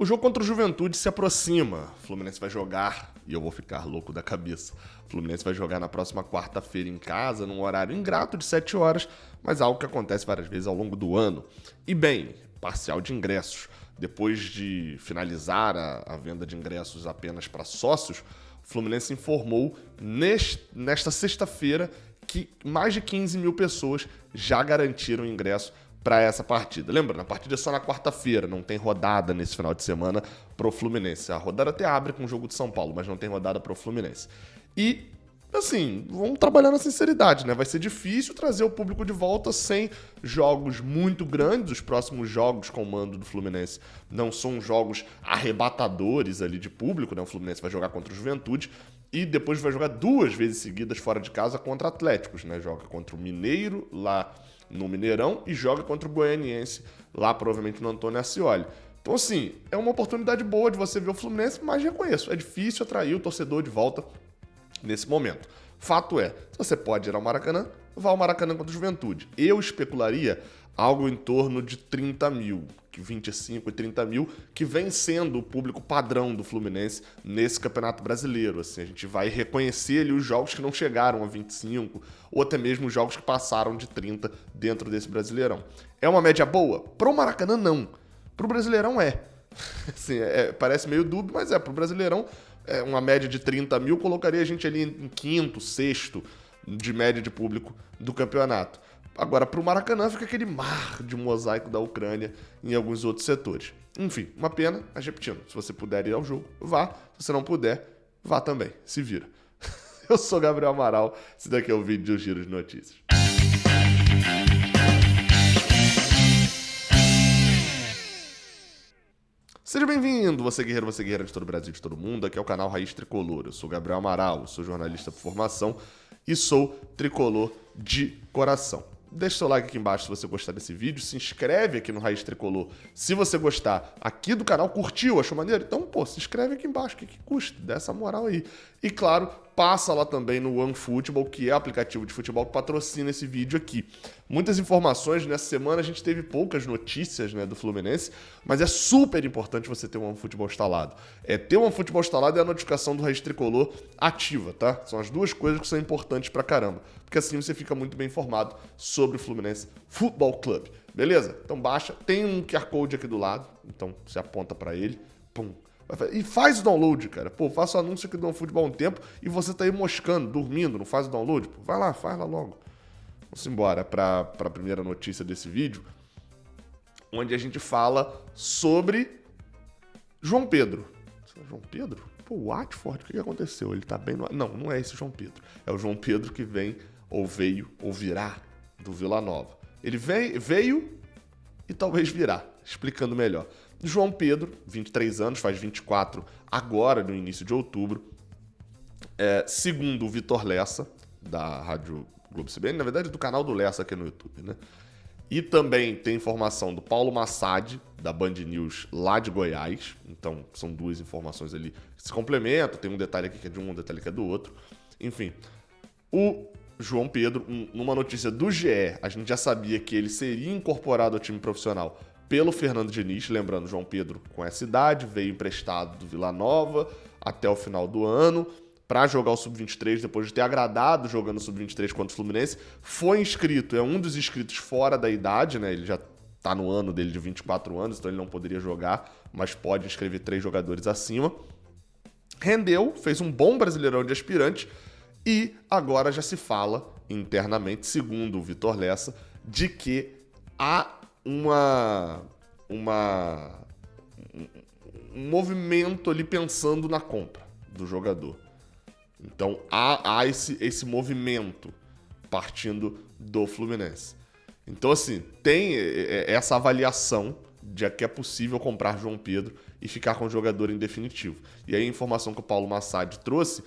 O jogo contra o Juventude se aproxima. O Fluminense vai jogar, e eu vou ficar louco da cabeça. O Fluminense vai jogar na próxima quarta-feira em casa, num horário ingrato de 7 horas, mas algo que acontece várias vezes ao longo do ano. E bem, parcial de ingressos. Depois de finalizar a venda de ingressos apenas para sócios, o Fluminense informou nesta sexta-feira que mais de 15 mil pessoas já garantiram ingresso para essa partida. Lembrando, a partida é só na quarta-feira, não tem rodada nesse final de semana pro Fluminense. A rodada até abre com o jogo de São Paulo, mas não tem rodada pro Fluminense. E, assim, vamos trabalhar na sinceridade, né? Vai ser difícil trazer o público de volta sem jogos muito grandes. Os próximos jogos com o mando do Fluminense não são jogos arrebatadores ali de público, né? O Fluminense vai jogar contra o Juventude e depois vai jogar 2 vezes seguidas fora de casa contra Atléticos, né? Joga contra o Mineiro lá no Mineirão e joga contra o Goianiense lá provavelmente no Antônio Ascioli. Então, assim, é uma oportunidade boa de você ver o Fluminense, mas reconheço, é difícil atrair o torcedor de volta nesse momento. Fato é, se você pode ir ao Maracanã, vá ao Maracanã contra o Juventude. Eu especularia algo em torno de 30 mil, 25 e 30 mil, que vem sendo o público padrão do Fluminense nesse Campeonato Brasileiro. Assim, a gente vai reconhecer ali os jogos que não chegaram a 25, ou até mesmo os jogos que passaram de 30 dentro desse Brasileirão. É uma média boa? Pro Maracanã, não. Pro Brasileirão, é. Assim, parece meio dúbio, mas pro Brasileirão, uma média de 30 mil colocaria a gente ali em quinto, sexto de média de público do campeonato. Agora, para o Maracanã fica aquele mar de mosaico da Ucrânia em alguns outros setores. Enfim, uma pena, mas repetindo, se você puder ir ao jogo, vá. Se você não puder, vá também, se vira. Eu sou Gabriel Amaral, esse daqui é o vídeo do Giro de Notícias. Seja bem-vindo, você guerreira de todo o Brasil e de todo mundo. Aqui é o canal Raiz Tricolor. Eu sou Gabriel Amaral, eu sou jornalista por formação e sou tricolor de coração. Deixa o seu like aqui embaixo se você gostar desse vídeo, se inscreve aqui no Raiz Tricolor se você gostar aqui do canal, curtiu, achou maneiro? Então, pô, se inscreve aqui embaixo, o que custa? Dá essa moral aí. E claro, passa lá também no OneFootball, que é o aplicativo de futebol que patrocina esse vídeo aqui. Muitas informações, nessa semana a gente teve poucas notícias, né, do Fluminense, mas é super importante você ter um OneFootball instalado. Ter um OneFootball instalado é a notificação do Raiz Tricolor ativa, tá? São as duas coisas que são importantes pra caramba, porque assim você fica muito bem informado sobre o Fluminense Football Club. Beleza? Então baixa, tem um QR Code aqui do lado, então você aponta pra ele, pum. E faz o download, cara. Pô, faça o anúncio aqui do OneFootball há um tempo e você tá aí moscando, dormindo, não faz o download? Pô, vai lá, faz lá logo. Vamos embora para a primeira notícia desse vídeo, onde a gente fala sobre João Pedro. João Pedro? Pô, o Watford, o que aconteceu? Ele tá bem no... Não é esse João Pedro. É o João Pedro que vem, ou veio, ou virá do Vila Nova. Ele veio e talvez virá, explicando melhor. João Pedro, 23 anos, faz 24 agora, no início de outubro. Segundo o Vitor Lessa, da Rádio Globo CBN, na verdade do canal do Lessa aqui no YouTube, né? E também tem informação do Paulo Massad, da Band News lá de Goiás. Então, são duas informações ali que se complementam. Tem um detalhe aqui que é de um detalhe que é do outro. Enfim, o João Pedro, numa notícia do GE, a gente já sabia que ele seria incorporado ao time profissional pelo Fernando Diniz. Lembrando, João Pedro com essa idade, veio emprestado do Vila Nova até o final do ano para jogar o Sub-23, depois de ter agradado jogando o Sub-23 contra o Fluminense. Foi inscrito, é um dos inscritos fora da idade, né? Ele já tá no ano dele de 24 anos, então ele não poderia jogar, mas pode inscrever 3 jogadores acima. Rendeu, fez um bom Brasileirão de aspirante e agora já se fala internamente, segundo o Vitor Lessa, de que há um movimento ali pensando na compra do jogador. Então há esse movimento partindo do Fluminense. Então assim, tem essa avaliação de que é possível comprar João Pedro e ficar com o jogador em definitivo. E aí a informação que o Paulo Massad trouxe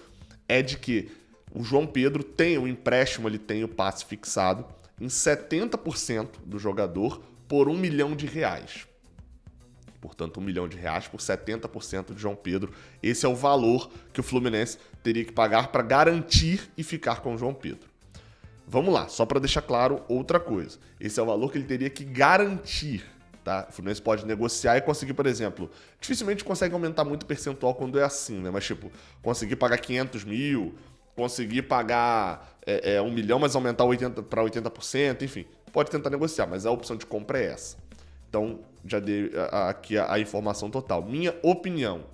é de que o João Pedro tem o empréstimo, ele tem o passe fixado em 70% do jogador por R$1 milhão. Portanto, R$1 milhão por 70% de João Pedro. Esse é o valor que o Fluminense teria que pagar para garantir e ficar com o João Pedro. Vamos lá, só para deixar claro outra coisa. Esse é o valor que ele teria que garantir, tá? O Fluminense pode negociar e conseguir, por exemplo, dificilmente consegue aumentar muito o percentual quando é assim, né? Mas, tipo, conseguir pagar 500 mil, conseguir pagar 1 milhão, mas aumentar para 80%, enfim. Pode tentar negociar, mas a opção de compra é essa. Então, já dei aqui a informação total. Minha opinião,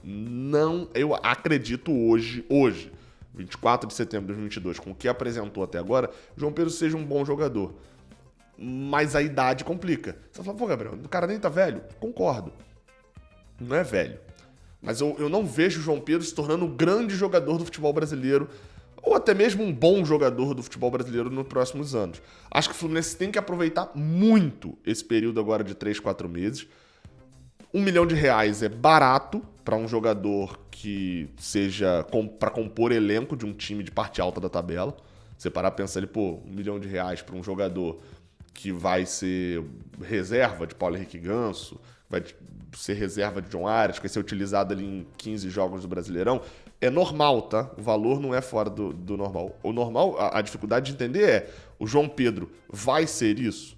eu acredito hoje, 24 de setembro de 2022, com o que apresentou até agora, João Pedro seja um bom jogador. Mas a idade complica. Você fala, pô, Gabriel, o cara nem tá velho? Concordo. Não é velho. Mas eu não vejo o João Pedro se tornando um grande jogador do futebol brasileiro, ou até mesmo um bom jogador do futebol brasileiro nos próximos anos. Acho que o Fluminense tem que aproveitar muito esse período agora de 3, 4 meses. R$1 milhão é barato para um jogador que seja para compor elenco de um time de parte alta da tabela. Você parar pra pensar ali, pô, R$1 milhão para um jogador que vai ser reserva de Paulo Henrique Ganso, vai ser reserva de John Arias, que vai ser utilizado ali em 15 jogos do Brasileirão, é normal, tá? O valor não é fora do normal. O normal, a dificuldade de entender é, o João Pedro vai ser isso?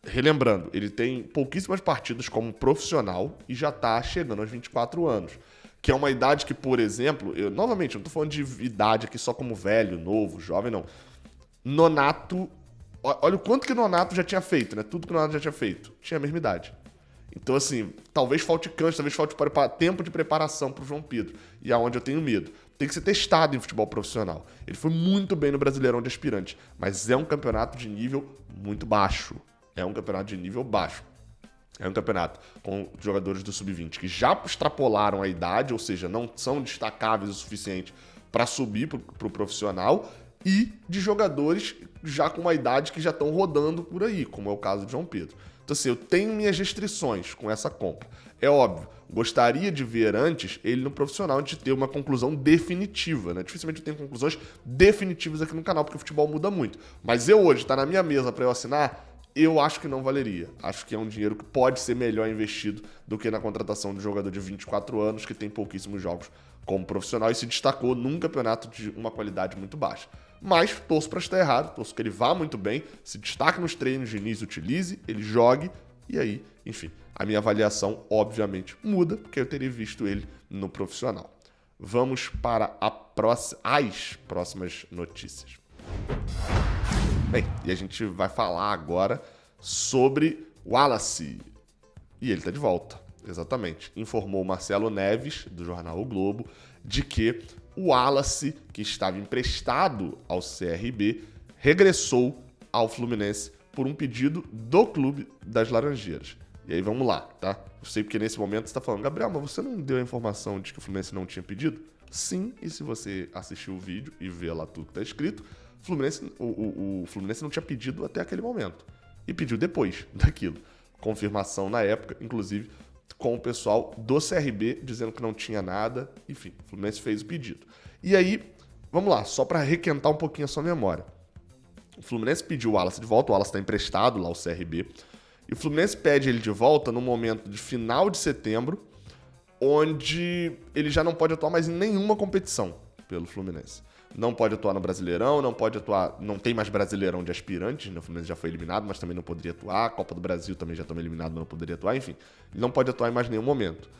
Relembrando, ele tem pouquíssimas partidas como profissional e já tá chegando aos 24 anos. Que é uma idade que, por exemplo, novamente, eu não tô falando de idade aqui só como velho, novo, jovem, não. Nonato, olha o quanto que Nonato já tinha feito, né? Tudo que Nonato já tinha feito. Tinha a mesma idade. Então, assim, talvez falte cancha, talvez falte tempo de preparação pro João Pedro. E é onde eu tenho medo. Tem que ser testado em futebol profissional. Ele foi muito bem no Brasileirão de aspirante, mas é um campeonato de nível muito baixo. É um campeonato de nível baixo. É um campeonato com jogadores do Sub-20 que já extrapolaram a idade, ou seja, não são destacáveis o suficiente para subir pro profissional, e de jogadores já com uma idade que já estão rodando por aí, como é o caso de João Pedro. Então, assim, eu tenho minhas restrições com essa compra. É óbvio, gostaria de ver antes ele no profissional, antes de ter uma conclusão definitiva, né? Dificilmente eu tenho conclusões definitivas aqui no canal, porque o futebol muda muito. Mas eu hoje, tá na minha mesa para eu assinar, eu acho que não valeria. Acho que é um dinheiro que pode ser melhor investido do que na contratação de um jogador de 24 anos que tem pouquíssimos jogos como profissional e se destacou num campeonato de uma qualidade muito baixa. Mas torço para estar errado, torço que ele vá muito bem, se destaque nos treinos de início, utilize, ele jogue e aí, enfim, a minha avaliação obviamente muda, porque eu teria visto ele no profissional. Vamos para as próximas notícias. Bem, e a gente vai falar agora sobre Wallace. E ele está de volta, exatamente. Informou Marcelo Neves, do jornal O Globo, de que o Wallace, que estava emprestado ao CRB, regressou ao Fluminense por um pedido do Clube das Laranjeiras. E aí vamos lá, tá? Eu sei porque nesse momento você está falando, Gabriel, mas você não deu a informação de que o Fluminense não tinha pedido? Sim, e se você assistiu o vídeo e vê lá tudo que está escrito, o Fluminense não tinha pedido até aquele momento. E pediu depois daquilo. Confirmação na época, inclusive, com o pessoal do CRB dizendo que não tinha nada. Enfim, o Fluminense fez o pedido. E aí, vamos lá, só para requentar um pouquinho a sua memória. O Fluminense pediu o Wallace de volta, o Wallace está emprestado lá ao CRB. E o Fluminense pede ele de volta no momento de final de setembro, onde ele já não pode atuar mais em nenhuma competição pelo Fluminense. Não pode atuar no Brasileirão, não tem mais Brasileirão de aspirantes, né? O Fluminense já foi eliminado, mas também não poderia atuar. A Copa do Brasil também já estamos eliminados, mas não poderia atuar, enfim. Ele não pode atuar em mais nenhum momento.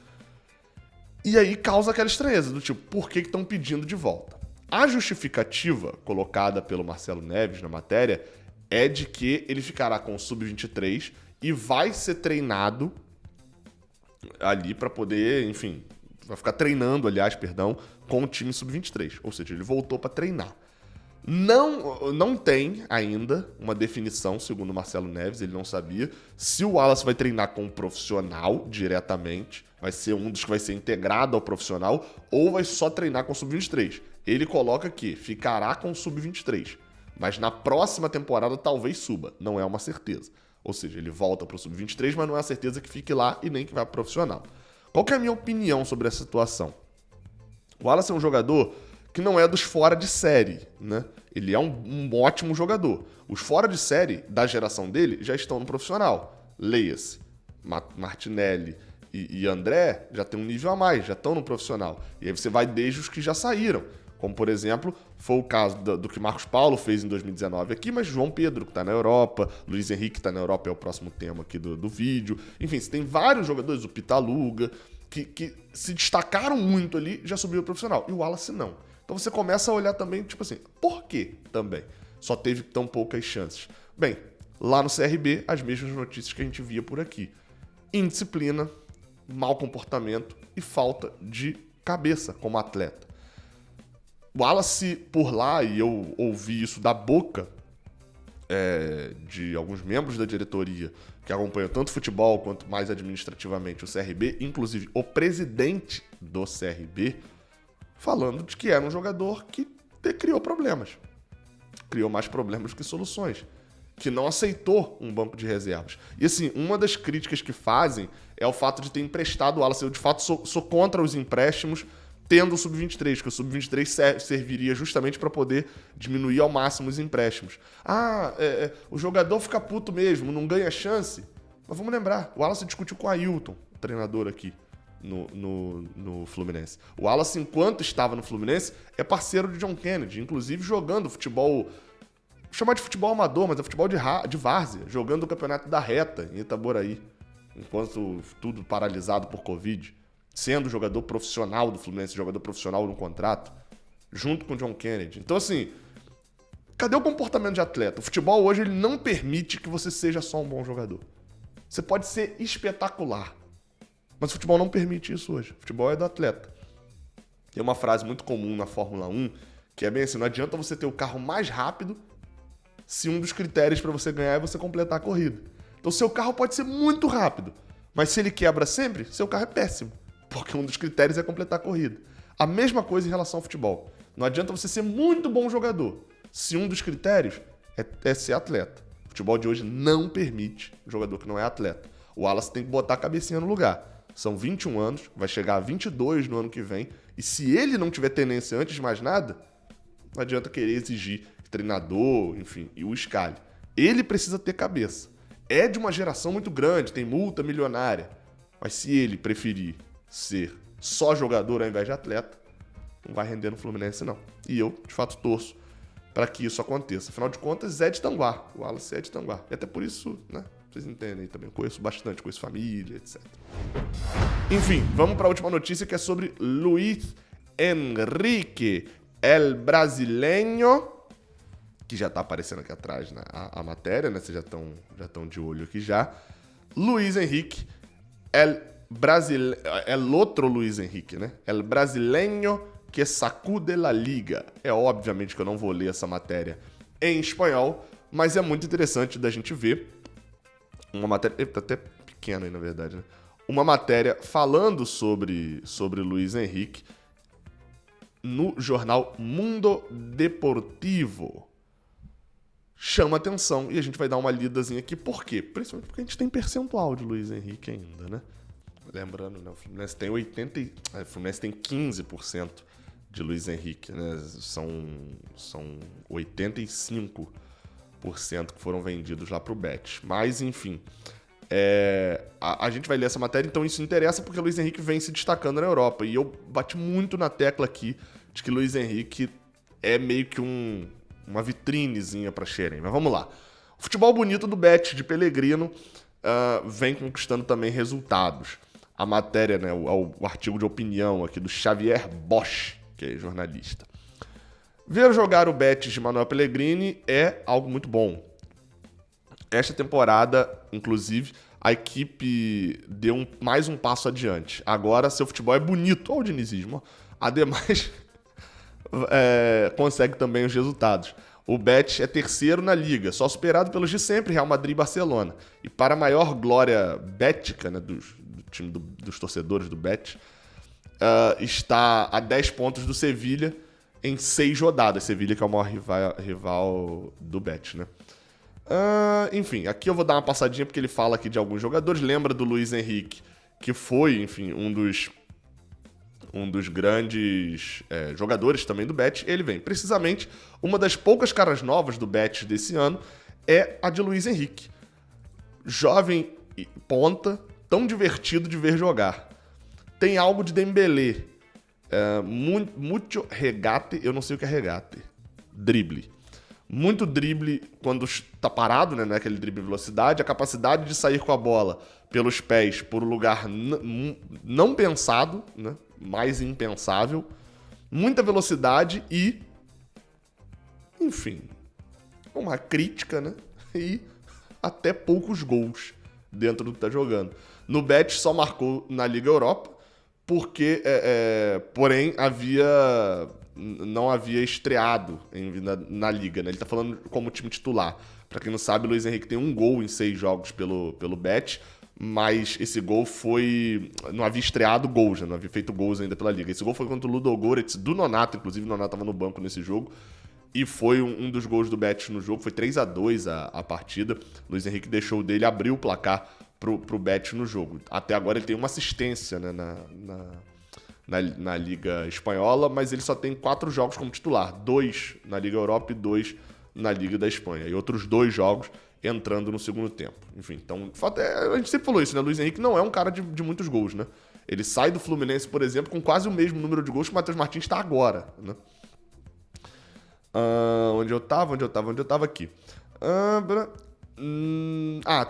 E aí causa aquela estranheza, do tipo, por que estão pedindo de volta? A justificativa colocada pelo Marcelo Neves na matéria é de que ele ficará com o Sub-23 e vai ser treinado ali para poder, enfim, vai ficar treinando, com o time Sub-23. Ou seja, ele voltou para treinar. Não tem ainda uma definição, segundo o Marcelo Neves, ele não sabia, se o Wallace vai treinar com um profissional diretamente, vai ser um dos que vai ser integrado ao profissional, ou vai só treinar com o Sub-23. Ele coloca que ficará com o Sub-23, mas na próxima temporada talvez suba, não é uma certeza. Ou seja, ele volta para o Sub-23, mas não é a certeza que fique lá e nem que vá para o profissional. Qual que é a minha opinião sobre essa situação? O Wallace é um jogador que não é dos fora de série, né? Ele é um ótimo jogador. Os fora de série da geração dele já estão no profissional. Leia-se, Martinelli e André já tem um nível a mais, já estão no profissional. E aí você vai desde os que já saíram, Como, por exemplo, foi o caso do que Marcos Paulo fez em 2019 aqui, mas João Pedro, que está na Europa, Luiz Henrique, que está na Europa, é o próximo tema aqui do vídeo. Enfim, você tem vários jogadores, o Pitaluga, que se destacaram muito ali, já subiu o profissional. E o Wallace não. Então você começa a olhar também, tipo assim, por quê também? Só teve tão poucas chances. Bem, lá no CRB, as mesmas notícias que a gente via por aqui. Indisciplina, mau comportamento e falta de cabeça como atleta. O Wallace, por lá, e eu ouvi isso da boca de alguns membros da diretoria que acompanham tanto futebol quanto mais administrativamente o CRB, inclusive o presidente do CRB, falando de que era um jogador que criou problemas. Criou mais problemas que soluções. Que não aceitou um banco de reservas. E assim, uma das críticas que fazem é o fato de ter emprestado o Wallace. Eu, de fato, sou contra os empréstimos tendo o Sub-23, porque o Sub-23 serviria justamente para poder diminuir ao máximo os empréstimos. O jogador fica puto mesmo, não ganha chance. Mas vamos lembrar, o Wallace discutiu com o Ailton, o treinador aqui no Fluminense. O Wallace, enquanto estava no Fluminense, é parceiro de John Kennedy, inclusive jogando futebol... chamar de futebol amador, mas é futebol de várzea, jogando o campeonato da Reta, em Itaboraí, enquanto tudo paralisado por Covid, sendo jogador profissional do Fluminense, jogador profissional no contrato, junto com o John Kennedy. Então, assim, cadê o comportamento de atleta? O futebol hoje ele não permite que você seja só um bom jogador. Você pode ser espetacular, mas o futebol não permite isso hoje. O futebol é do atleta. Tem uma frase muito comum na Fórmula 1, que é bem assim, não adianta você ter o carro mais rápido se um dos critérios para você ganhar é você completar a corrida. Então, seu carro pode ser muito rápido, mas se ele quebra sempre, seu carro é péssimo, porque um dos critérios é completar a corrida. A mesma coisa em relação ao futebol. Não adianta você ser muito bom jogador, se um dos critérios é ser atleta. O futebol de hoje não permite um jogador que não é atleta. O Wallace tem que botar a cabecinha no lugar. São 21 anos, vai chegar a 22 no ano que vem, e se ele não tiver tendência antes de mais nada, não adianta querer exigir treinador, enfim, e o escalhe. Ele precisa ter cabeça. É de uma geração muito grande, tem multa milionária. Mas se ele preferir ser só jogador ao invés de atleta, não vai render no Fluminense, não. E eu, de fato, torço para que isso aconteça. Afinal de contas, é de Tanguá. O Wallace é de Tanguá. E até por isso, né? Vocês entendem também. Conheço bastante, conheço família, etc. Enfim, vamos para a última notícia, que é sobre Luiz Henrique, el brasileño, que já tá aparecendo aqui atrás, né, a matéria, né? Vocês já estão de olho aqui já. Luiz Henrique, el outro Luiz Henrique, né? El brasileño que sacude la liga. É obviamente que eu não vou ler essa matéria em espanhol, mas é muito interessante da gente ver uma matéria, tá até pequena aí na verdade, né? Uma matéria falando sobre Luiz Henrique no jornal Mundo Deportivo. Chama atenção e a gente vai dar uma lidazinha aqui. Por quê? Principalmente porque a gente tem percentual de Luiz Henrique ainda, né? Lembrando, né? O Fluminense tem 15% de Luiz Henrique, né? São 85% que foram vendidos lá pro Bet. Mas, enfim, a gente vai ler essa matéria, então isso interessa porque o Luiz Henrique vem se destacando na Europa. E eu bati muito na tecla aqui de que Luiz Henrique é meio que uma vitrinezinha para Xerém. Mas vamos lá. O futebol bonito do Bet de Pellegrino vem conquistando também resultados. A matéria, né, o artigo de opinião aqui do Xavier Bosch, que é jornalista. Ver jogar o Bet de Manuel Pellegrini é algo muito bom. Esta temporada, inclusive, a equipe deu mais um passo adiante. Agora, seu futebol é bonito. Olha o dinizismo. Ademais, consegue também os resultados. O Bet é terceiro na liga, só superado pelos de sempre, Real Madrid e Barcelona. E para a maior glória bética, né, do time dos torcedores do Bet, está a 10 pontos do Sevilha em 6 rodadas. Sevilha que é o maior rival do Bet, né? Enfim, aqui eu vou dar uma passadinha porque ele fala aqui de alguns jogadores. Lembra do Luiz Henrique, que foi, enfim, um dos grandes jogadores também do Bet. Ele vem. Precisamente, uma das poucas caras novas do Bet desse ano é a de Luiz Henrique. Jovem ponta, tão divertido de ver jogar. Tem algo de Dembélé, Muito regate, eu não sei o que é regate. Drible. Muito drible quando está parado, né? Não é aquele drible de velocidade. A capacidade de sair com a bola pelos pés por um lugar não pensado, né? Mais impensável. Muita velocidade e... enfim, uma crítica, né? E até poucos gols dentro do que tá jogando. No Betis só marcou na Liga Europa, porque, porém, não havia estreado na Liga, né? Ele tá falando como time titular. Pra quem não sabe, o Luiz Henrique tem um gol em 6 jogos pelo Betis, mas esse gol foi... não havia estreado gols, né? Não havia feito gols ainda pela Liga. Esse gol foi contra o Ludogorets, do Nonato, inclusive o Nonato tava no banco nesse jogo, e foi um dos gols do Betis no jogo, foi 3-2 a partida. Luiz Henrique deixou dele, abriu o placar pro Betis no jogo. Até agora ele tem uma assistência, né, na Liga Espanhola, mas ele só tem 4 jogos como titular. 2 na Liga Europa e 2 na Liga da Espanha. E outros 2 jogos entrando no segundo tempo. Enfim, então, a gente sempre falou isso, né? Luiz Henrique não é um cara de muitos gols, né? Ele sai do Fluminense, por exemplo, com quase o mesmo número de gols que o Matheus Martins está agora, né? Onde eu tava aqui.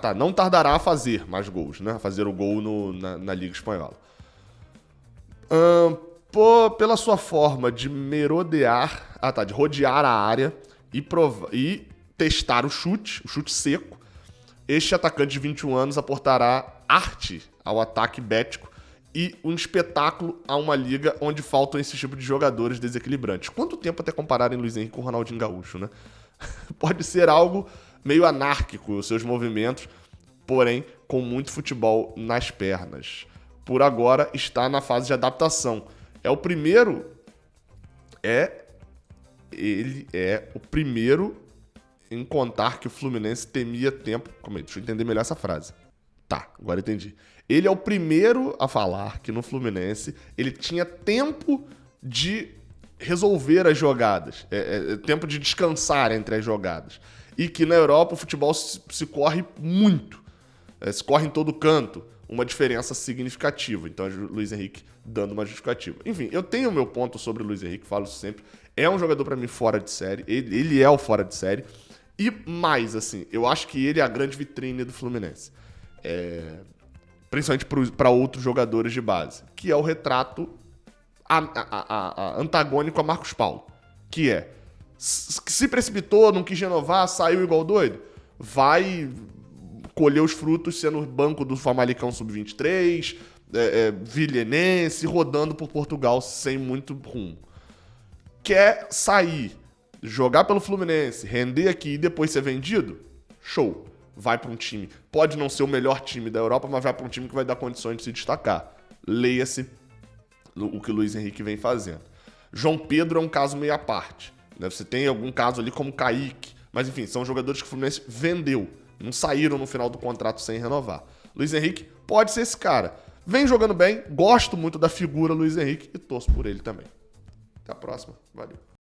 Tá. Não tardará a fazer mais gols, né? A fazer o gol na Liga Espanhola. Pela sua forma de merodear... de rodear a área e testar o chute seco, este atacante de 21 anos aportará arte ao ataque bético e um espetáculo a uma liga onde faltam esse tipo de jogadores desequilibrantes. Quanto tempo até compararem Luiz Henrique com o Ronaldinho Gaúcho, né? Pode ser algo meio anárquico os seus movimentos, porém com muito futebol nas pernas. Por agora está na fase de adaptação. Ele é o primeiro em contar que o Fluminense temia tempo... Calma aí, deixa eu entender melhor essa frase. Tá, agora entendi. Ele é o primeiro a falar que no Fluminense ele tinha tempo de resolver as jogadas, tempo de descansar entre as jogadas. E que na Europa o futebol se corre muito, se corre em todo canto, uma diferença significativa. Então, Luiz Henrique dando uma justificativa. Enfim, eu tenho o meu ponto sobre o Luiz Henrique, falo isso sempre. É um jogador pra mim fora de série, ele é o fora de série. E mais, assim, eu acho que ele é a grande vitrine do Fluminense. Principalmente para outros jogadores de base, que é o retrato antagônico a Marcos Paulo, que se precipitou, não quis renovar, saiu igual doido, vai colher os frutos sendo banco do Famalicão Sub-23, Vilhenense, rodando por Portugal sem muito rumo. Quer sair, jogar pelo Fluminense, render aqui e depois ser vendido? Show. Vai para um time, pode não ser o melhor time da Europa, mas vai para um time que vai dar condições de se destacar. Leia-se o que o Luiz Henrique vem fazendo. João Pedro é um caso meio à parte, né? Você tem algum caso ali como Kaique, mas enfim, são jogadores que o Fluminense vendeu, não saíram no final do contrato sem renovar. Luiz Henrique pode ser esse cara. Vem jogando bem, gosto muito da figura Luiz Henrique e torço por ele também. Até a próxima, valeu.